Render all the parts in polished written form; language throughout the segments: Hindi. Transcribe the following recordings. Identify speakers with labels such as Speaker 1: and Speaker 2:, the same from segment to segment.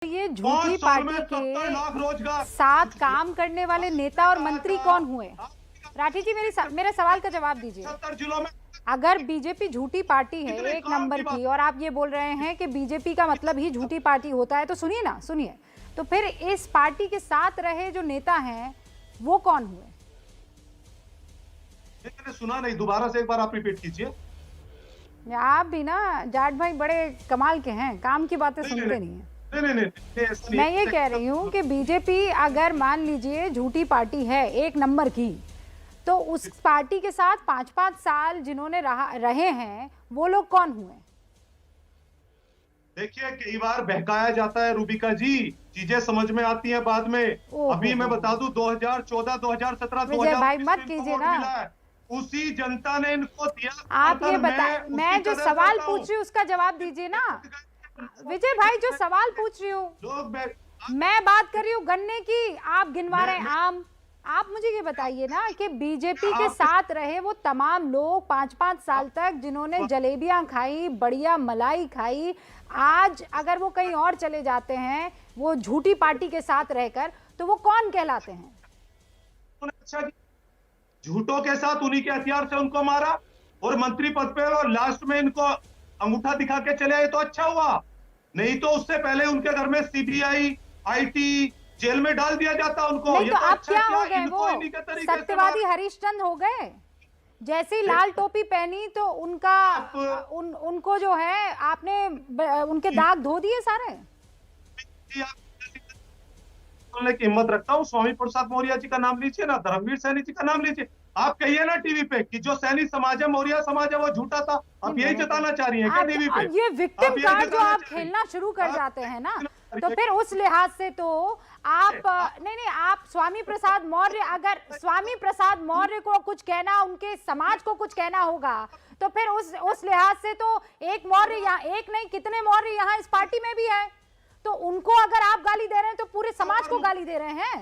Speaker 1: ये झूठी पार्टी के साथ काम करने वाले नेता और मंत्री कौन हुए? राठी जी मेरे सवाल का जवाब दीजिए। अगर बीजेपी झूठी पार्टी है एक नंबर की और आप ये बोल रहे हैं कि बीजेपी का मतलब ही झूठी पार्टी होता है, तो सुनिए ना, सुनिए, तो फिर इस पार्टी के साथ रहे जो नेता हैं वो कौन हुए?
Speaker 2: मैंने सुना नहीं, दोबारा से एक बार आप रिपीट कीजिए।
Speaker 1: आप भी ना जाट भाई बड़े कमाल के हैं, काम की बातें सुनते नहीं है।
Speaker 2: नहीं,
Speaker 1: मैं ये कह रही हूँ कि बीजेपी अगर मान लीजिए झूठी पार्टी है एक नंबर की, तो उस पार्टी के साथ 5-5 साल जिन्होंने रहे हैं वो लोग कौन हुए?
Speaker 2: देखिए, कई बार बहकाया जाता है रूबिका जी, चीजें समझ में आती हैं बाद में। अभी मैं बता दूं 2014, 2017,
Speaker 1: विजय भाई मत कीजिए ना,
Speaker 2: उसी जनता ने इनको दिया।
Speaker 1: आप ये बताएं, मैं जो सवाल पूछ रही हूँ उसका जवाब दीजिए ना विजय भाई। जो सवाल पूछ रही हूँ मैं बात कर रही हूँ गन्ने की, आप गिनवा रहे हैं आम। आप मुझे ये बताइए ना कि बीजेपी के साथ रहे वो तमाम लोग 5-5 साल तक जिन्होंने जलेबियां खाई, बढ़िया मलाई खाई, आज अगर वो कहीं और चले जाते हैं वो झूठी पार्टी के साथ रहकर, तो वो कौन कहलाते हैं?
Speaker 2: अच्छा, झूठों के साथ उन्हीं के हथियार से उनको मारा और मंत्री पद पे और लास्ट में इनको अंगूठा दिखा के चले आए, तो अच्छा हुआ। नहीं तो उससे पहले उनके घर में सीबीआई, आईटी, जेल में डाल दिया जाता उनको।
Speaker 1: नहीं तो अब क्या हो गए वो सत्यवादी हरिश्चंद्र हो गए? जैसे ही लाल टोपी पहनी तो उनको जो है आपने उनके दाग धो दिए सारे।
Speaker 2: बोलने की हिम्मत रखता हूँ, स्वामी प्रसाद मौर्य जी का नाम लीजिए ना, धर्मवीर सैनी जी का नाम लीजिए। आप कहिए ना टीवी पे कि जो सैनी समाज है, मौर्य समाज है, वो झूठा था। आप यही जताना चाह रही हैं क्या टीवी पे?
Speaker 1: ये विक्टिम कार्ड जो आप खेलना शुरू कर जाते हैं ना, तो फिर उस लिहाज से तो आप नहीं, आप स्वामी प्रसाद मौर्य, अगर स्वामी प्रसाद मौर्य को कुछ कहना, उनके समाज को कुछ कहना होगा, तो फिर उस लिहाज से तो एक मौर्य यहाँ, एक नहीं कितने मौर्य यहाँ इस पार्टी में भी है, तो उनको अगर आप गाली दे रहे हैं तो पूरे समाज को गाली दे रहे हैं।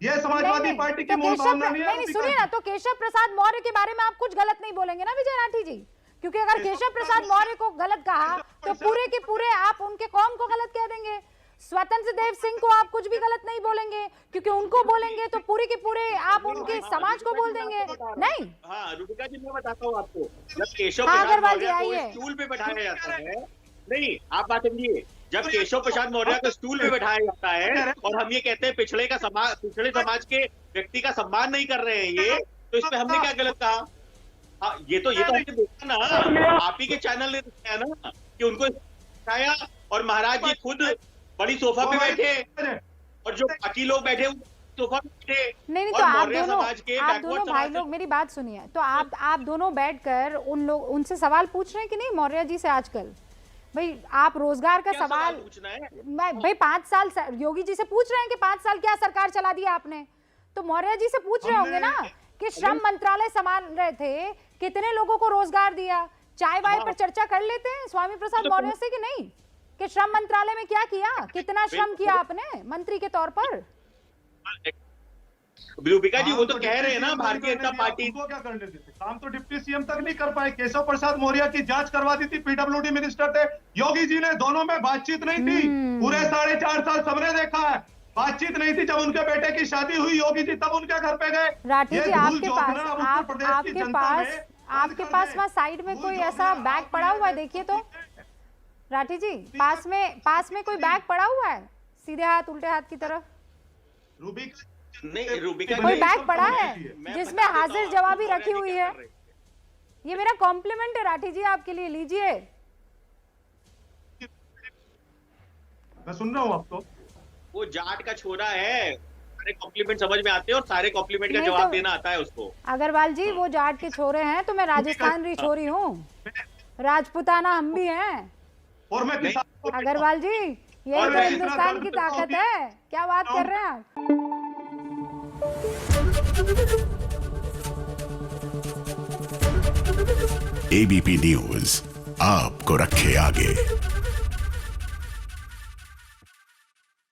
Speaker 2: ये समाजवादी पार्टी की मूल भावना नहीं है।
Speaker 1: नहीं सुनिए ना, तो केशव प्रसाद मौर्य के बारे में आप कुछ गलत नहीं बोलेंगे ना विजय राठी जी? क्योंकि अगर केशव प्रसाद मौर्य को गलत कहा तो पूरे के पूरे आप उनके कौम को गलत कह देंगे। स्वतंत्र देव सिंह को आप कुछ भी गलत नहीं बोलेंगे, क्योंकि उनको बोलेंगे तो पूरे के पूरे आप उनके समाज को बोल देंगे। नहीं,
Speaker 3: हाँ रूबिका जी, मैं बताता हूँ आपको, जब केशव
Speaker 1: प्रसाद
Speaker 3: मौर्य को स्टूल पे बैठाया जाता है, नहीं आप बात समझिए, जब केशव प्रसाद मौर्य को स्टूल पे बैठाया जाता है और हम ये कहते हैं पिछड़े समाज के व्यक्ति का सम्मान नहीं कर रहे हैं ये, तो इस पे हमने क्या गलत कहा? हाँ, ये तो हमने देखा ना, आप ही के चैनल ने दिखाया ना कि उनको दिखाया और महाराज जी खुद बड़ी सोफा पे बैठे और जो बाकी लोग बैठे सोफा पे बैठे।
Speaker 1: नहीं तो आप दोनों भाई लोग मेरी बात सुनिए, तो आप दोनों बैठकर उनसे सवाल पूछ रहे हैं कि नहीं मौर्य जी से? आजकल भाई आप रोजगार का सवाल
Speaker 3: पूछना है,
Speaker 1: भाई 5 साल योगी जी से पूछ रहे हैं कि 5 साल क्या सरकार चला दी आपने, तो मौर्य जी से पूछ रहे होंगे ना कि श्रम मंत्रालय संभाल रहे थे, कितने लोगों को रोजगार दिया? चाय वाय पर चर्चा कर लेते हैं स्वामी प्रसाद मौर्य से कि नहीं, कि श्रम मंत्रालय में क्या किया, कितना श्रम किया आपने मंत्री के तौर पर?
Speaker 3: रूबिका जी वो तो कह रहे हैं ना भारतीय जनता पार्टी
Speaker 2: को क्या करने देते, काम तो डिप्टी सीएम तक नहीं कर पाए। केशव प्रसाद मौर्य की जांच करवा दी थी, पीडब्ल्यूडी मिनिस्टर थे योगी जी ने, दोनों में बातचीत नहीं थी। पूरे 4.5 साल सबने देखा है, बातचीत नहीं थी। जब उनके बेटे की शादी हुई योगी जी तब उनके घर पे गए।
Speaker 1: राठी जी आपके पास वहाँ साइड में कोई ऐसा बैग पड़ा हुआ है, देखिए तो राठी जी, पास में कोई बैग पड़ा हुआ है सीधे हाथ उल्टे हाथ की तरफ?
Speaker 3: रूबिका
Speaker 1: कोई बैग पड़ा है जिसमें हाजिर जवाबी रखी हुई है? ये मेरा कॉम्प्लीमेंट है राठी जी आपके लिए, लीजिए।
Speaker 2: मैं सुन रहा हूँ आपको।
Speaker 3: वो जाट का छोरा है, सारे कॉम्प्लीमेंट समझ में आते हैं और सारे कॉम्प्लीमेंट का जवाब देना आता है उसको।
Speaker 1: अग्रवाल जी वो जाट के छोरे हैं तो मैं राजस्थान की छोरी हूँ, राजपुताना हम भी हैं।
Speaker 2: और मैं
Speaker 1: अग्रवाल जी यही तो हिंदुस्तान की ताकत है, क्या बात कर रहे हैं आप?
Speaker 4: एबीपी न्यूज आपको रखे आगे।